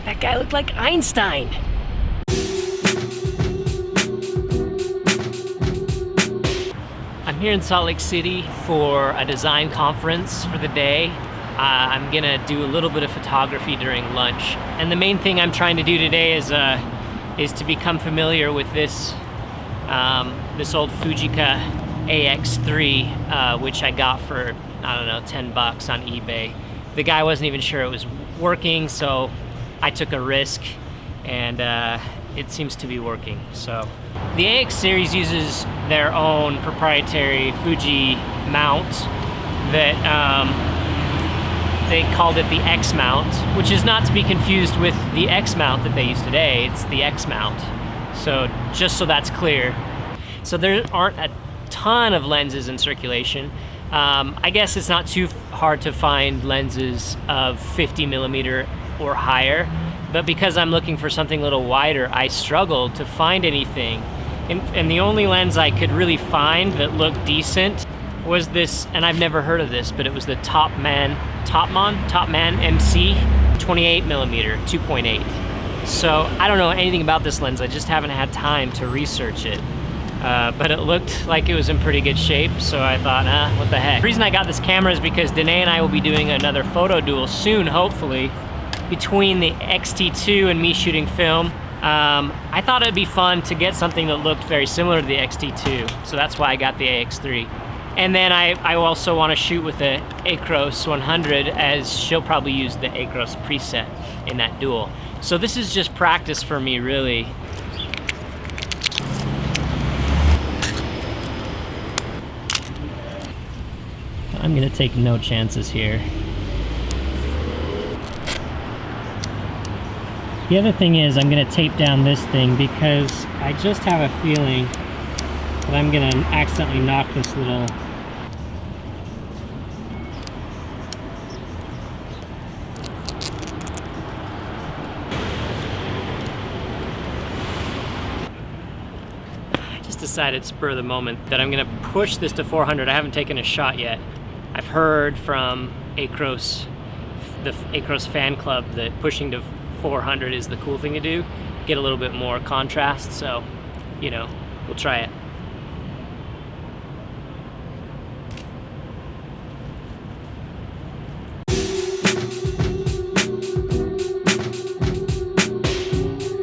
That guy looked like Einstein. I'm here in Salt Lake City for a design conference for the day. I'm gonna do a little bit of photography during lunch. And the main thing I'm trying to do today is to become familiar with this old Fujica AX-3, which I got for, I don't know, 10 bucks on eBay. The guy wasn't even sure it was working, so I took a risk, and it seems to be working. So the AX series uses their own proprietary Fuji mount that they called it the X mount, which is not to be confused with the X mount that they use today. It's the X mount. So just so that's clear. So there aren't a ton of lenses in circulation. I guess it's not too hard to find lenses of 50 millimeter or higher, but because I'm looking for something a little wider, I struggled to find anything. And the only lens I could really find that looked decent was this, and I've never heard of this, but it was the Topman MC 28 millimeter 2.8. So I don't know anything about this lens. I just haven't had time to research it. But it looked like it was in pretty good shape, so I thought, what the heck. The reason I got this camera is because Denae and I will be doing another photo duel soon, hopefully, between the X-T2 and me shooting film. I thought it'd be fun to get something that looked very similar to the X-T2, so that's why I got the AX-3. And then I also want to shoot with the Acros 100, as she'll probably use the Acros preset in that duel. So this is just practice for me, really. I'm gonna take no chances here. The other thing is I'm gonna tape down this thing because I just have a feeling that I'm gonna accidentally knock this little I just decided spur of the moment that I'm gonna push this to 400. I haven't taken a shot yet. I've heard from Acros, the Acros fan club, that pushing to 400 is the cool thing to do. Get a little bit more contrast, so, you know, we'll try it.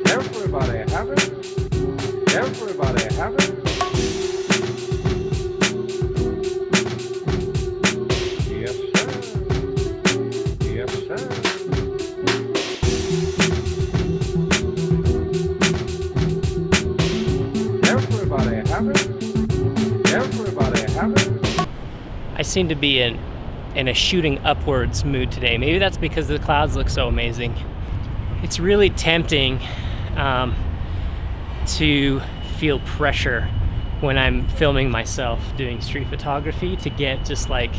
Everybody have it? Everybody have it? I seem to be in a shooting upwards mood today. Maybe that's because the clouds look so amazing. It's really tempting to feel pressure when I'm filming myself doing street photography to get just like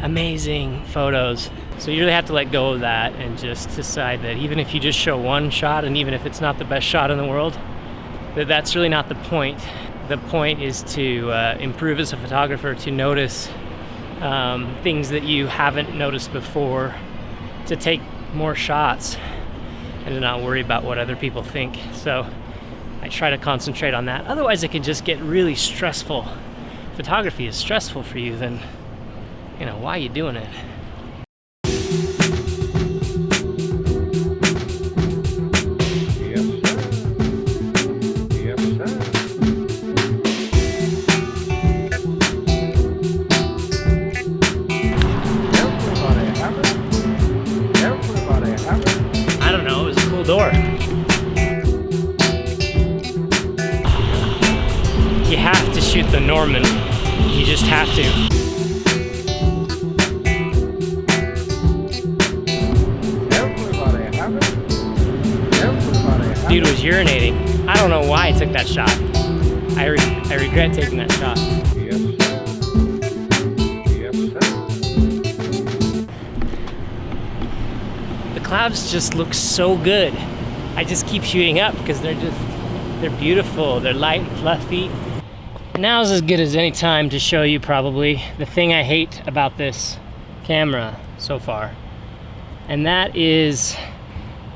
amazing photos. So you really have to let go of that and just decide that even if you just show one shot, and even if it's not the best shot in the world, that's really not the point. The point is to improve as a photographer, to notice things that you haven't noticed before, to take more shots, and to not worry about what other people think. So I try to concentrate on that. Otherwise it can just get really stressful. If photography is stressful for you, then, you know, why are you doing it? Door. You have to shoot the Norman. You just have to. Dude was urinating. I don't know why I took that shot. I regret taking that shot. Clouds just look so good. I just keep shooting up because they're beautiful, they're light and fluffy. Now's as good as any time to show you probably the thing I hate about this camera so far. And that is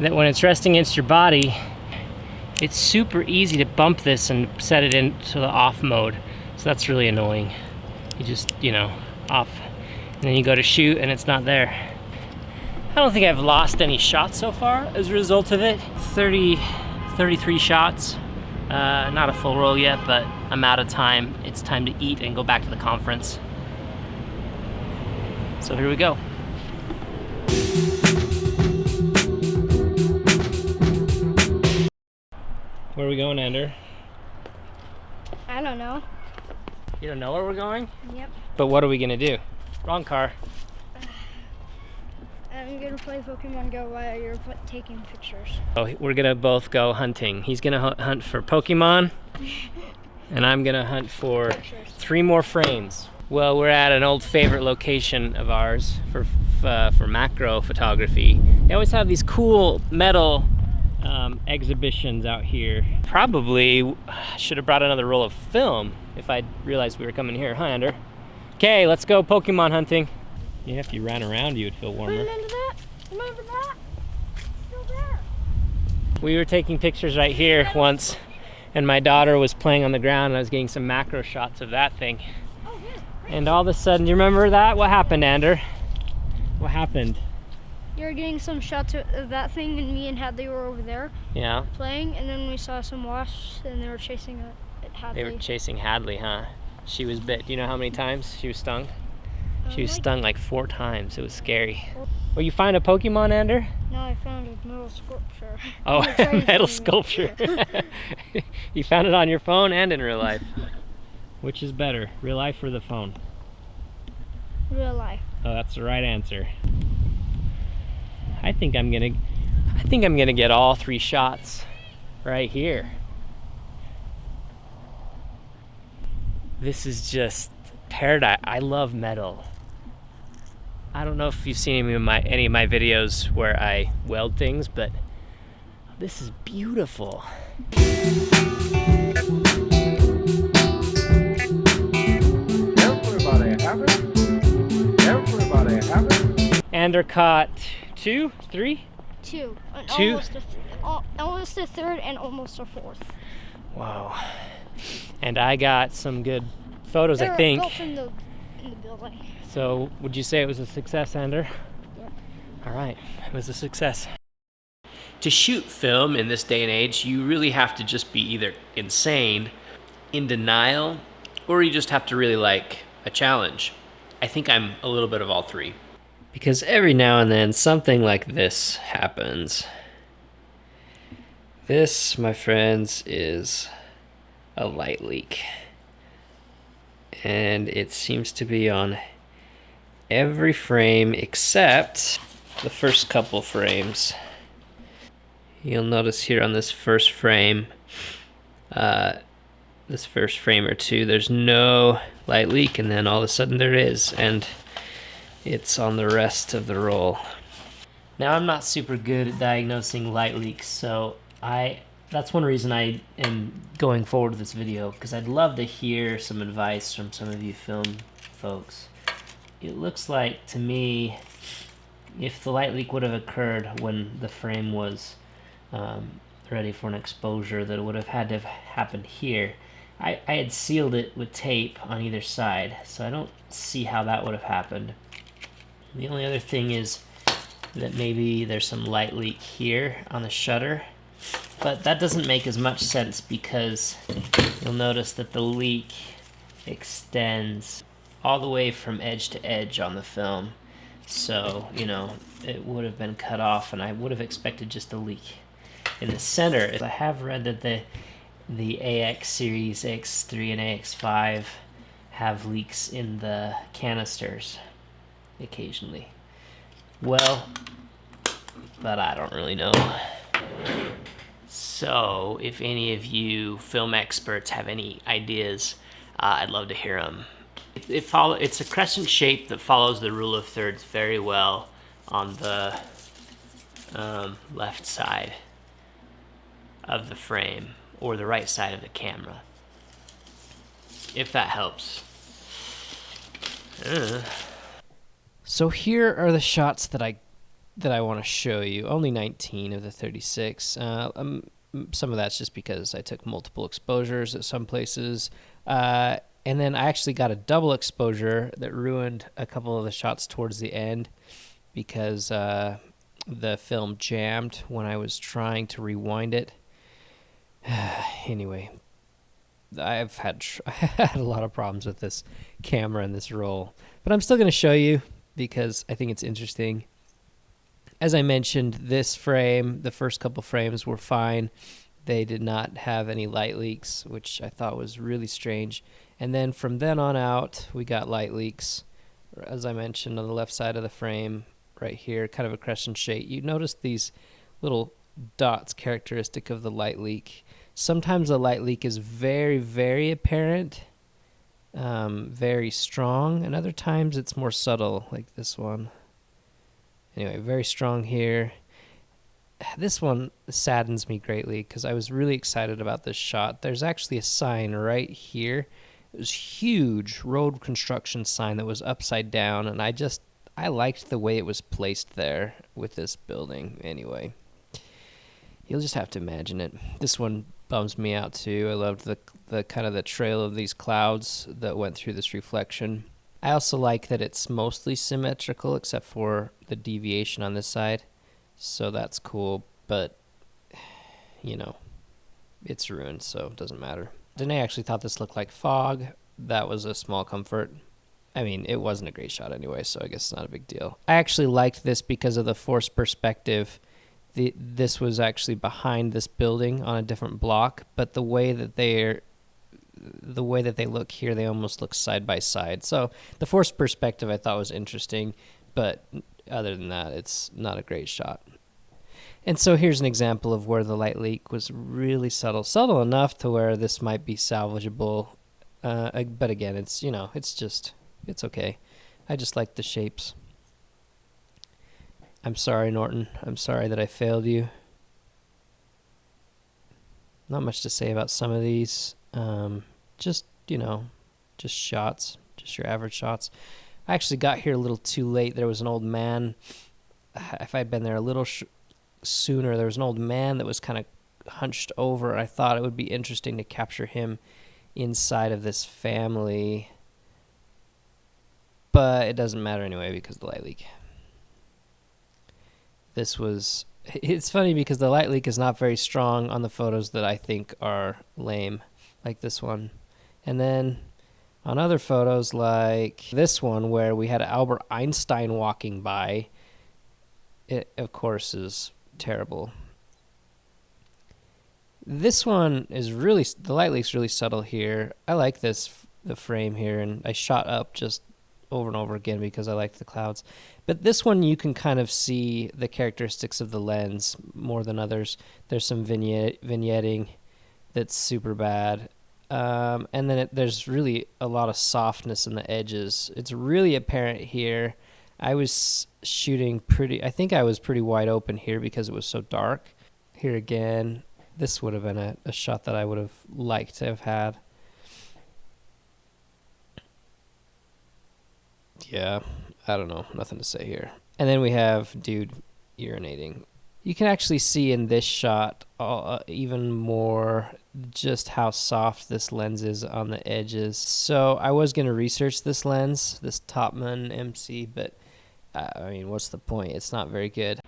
that when it's resting against your body, it's super easy to bump this and set it into the off mode. So that's really annoying. You just, you know, off. And then you go to shoot and it's not there. I don't think I've lost any shots so far as a result of it. 33 shots. Not a full roll yet, but I'm out of time. It's time to eat and go back to the conference. So here we go. Where are we going, Ender? I don't know. You don't know where we're going? Yep. But what are we gonna do? Wrong car. I'm gonna play Pokemon Go while you're taking pictures. Oh, we're gonna both go hunting. He's gonna hunt for Pokemon, and I'm gonna hunt for Pictures. 3 more frames. Well, we're at an old favorite location of ours for macro photography. They always have these cool metal exhibitions out here. Probably should have brought another roll of film if I realized we were coming here. Hi, Ender. Okay, let's go Pokemon hunting. Yeah, if you ran around, you would feel warmer. Remember that? Remember that? It's still there. We were taking pictures right here once, and my daughter was playing on the ground, and I was getting some macro shots of that thing. Oh, good. And all of a sudden, you remember that? What happened, Ander? What happened? You were getting some shots of that thing, and me and Hadley were over there Yeah, playing, and then we saw some wasps, and they were chasing Hadley. they were chasing Hadley, huh? She was bit. Do you know how many times she was stung? She was Like- stung like 4 times. It was scary. Well, you find a Pokemon, Ander? No, I found a metal sculpture. Oh, I'm trying to metal find it. sculpture. You found it on your phone and in real life. Which is better, real life or the phone? Real life. Oh, that's the right answer. I think I'm gonna get all 3 shots right here. This is just paradise. I love metal. I don't know if you've seen any of my videos where I weld things, but this is beautiful. Everybody have it. Everybody have it. Ander caught 2, 3? 2. And 2? Almost a third and almost a fourth. Wow. And I got some good photos, I think. Built in the building. So, would you say it was a success, Ander? Yep. All right, it was a success. To shoot film in this day and age, you really have to just be either insane, in denial, or you just have to really like a challenge. I think I'm a little bit of all 3. Because every now and then, something like this happens. This, my friends, is a light leak. And it seems to be on every frame except the first couple frames. You'll notice here on this first frame, this first frame or 2, there's no light leak, and then all of a sudden there is, and it's on the rest of the roll. Now, I'm not super good at diagnosing light leaks, so that's one reason I am going forward with this video, because I'd love to hear some advice from some of you film folks. It looks like, to me, if the light leak would have occurred when the frame was ready for an exposure, that it would have had to have happened here. I had sealed it with tape on either side, so I don't see how that would have happened. The only other thing is that maybe there's some light leak here on the shutter, but that doesn't make as much sense because you'll notice that the leak extends all the way from edge to edge on the film. So, you know, it would have been cut off, and I would have expected just a leak in the center. I have read that the AX series, AX-3 and AX-5, have leaks in the canisters occasionally. Well, but I don't really know. So, if any of you film experts have any ideas, I'd love to hear them. It's a crescent shape that follows the rule of thirds very well on the left side of the frame, or the right side of the camera, if that helps. So here are the shots that I that I want to show you. Only 19 of the 36. Some of that's just because I took multiple exposures at some places. And then I actually got a double exposure that ruined a couple of the shots towards the end because the film jammed when I was trying to rewind it. Anyway, I've had a lot of problems with this camera and this roll, but I'm still going to show you because I think it's interesting. As I mentioned, this frame, the first couple frames were fine. They did not have any light leaks, which I thought was really strange. And then from then on out, we got light leaks, as I mentioned, on the left side of the frame right here, kind of a crescent shape. You notice these little dots characteristic of the light leak. Sometimes the light leak is very, very apparent, very strong, and other times it's more subtle, like this one. Anyway, very strong here. This one saddens me greatly because I was really excited about this shot. There's actually a sign right here. It was a huge road construction sign that was upside down, and I liked the way it was placed there with this building. Anyway, you'll just have to imagine it. This one bums me out too. I loved the kind of the trail of these clouds that went through this reflection. I also like that it's mostly symmetrical except for the deviation on this side. So that's cool, but you know, it's ruined, so it doesn't matter. Denae actually thought this looked like fog. That was a small comfort. I mean, it wasn't a great shot anyway, so I guess it's not a big deal. I actually liked this because of the forced perspective. This was actually behind this building on a different block, but the way that they look here, they almost look side by side. So the forced perspective I thought was interesting, but other than that, it's not a great shot. And so here's an example of where the light leak was really subtle enough to where this might be salvageable. But again, it's okay. I just like the shapes. I'm sorry, Norton. I'm sorry that I failed you. Not much to say about some of these. Just shots, just your average shots. I actually got here a little too late. There was an old man. If I'd been there a little sooner, there was an old man that was kind of hunched over. I thought it would be interesting to capture him inside of this family. But it doesn't matter anyway because of the light leak. It's funny because the light leak is not very strong on the photos that I think are lame, like this one. And then on other photos like this one where we had Albert Einstein walking by, it of course is terrible. This one is really, the light leak's really subtle here. I like the frame here, and I shot up just over and over again because I like the clouds. But this one you can kind of see the characteristics of the lens more than others. There's some vignetting that's super bad. And then there's really a lot of softness in the edges. It's really apparent here. I was shooting I think I was pretty wide open here because it was so dark. Here again, this would have been a shot that I would have liked to have had. Yeah, I don't know, nothing to say here. And then we have dude urinating. You can actually see in this shot even more just how soft this lens is on the edges. So I was going to research this lens, this Topman MC, but I mean, what's the point? It's not very good.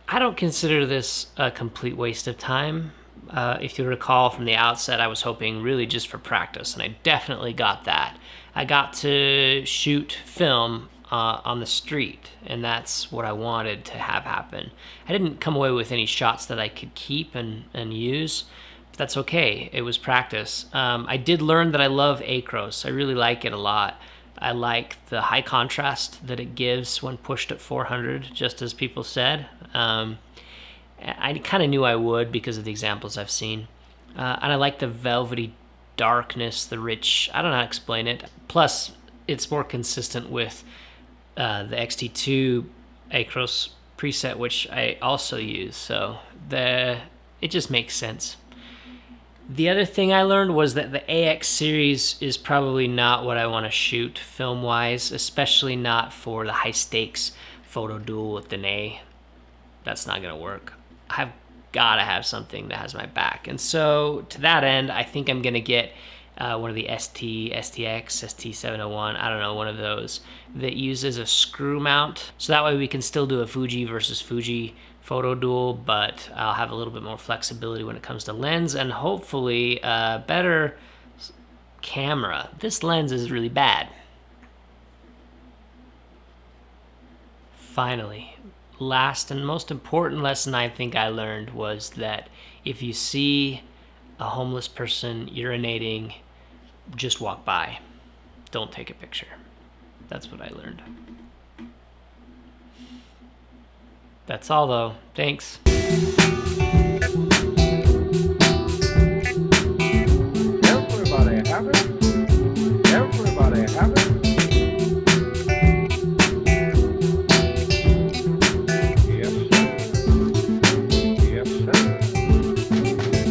I don't consider this a complete waste of time. If you recall from the outset, I was hoping really just for practice, and I definitely got that. I got to shoot film on the street, and that's what I wanted to have happen. I didn't come away with any shots that I could keep and use, but that's okay. It was practice. I did learn that I love acros. I really like it a lot. I like the high contrast that it gives when pushed at 400, just as people said. I kind of knew I would because of the examples I've seen. And I like the velvety darkness, the rich, I don't know how to explain it. Plus, it's more consistent with the X-T2 acros preset, which I also use. So it just makes sense. The other thing I learned was that the AX series is probably not what I want to shoot film-wise, especially not for the high-stakes photo duel with Denae. that's not gonna work. I've gotta have something that has my back. And so to that end, I think I'm gonna get one of the STX, ST701, I don't know, one of those that uses a screw mount. So that way we can still do a Fuji versus Fuji photo duel, but I'll have a little bit more flexibility when it comes to lens and hopefully a better camera. This lens is really bad. Finally, last and most important lesson I think I learned was that if you see a homeless person urinating, just walk by. Don't take a picture. That's what I learned. That's all though. Thanks.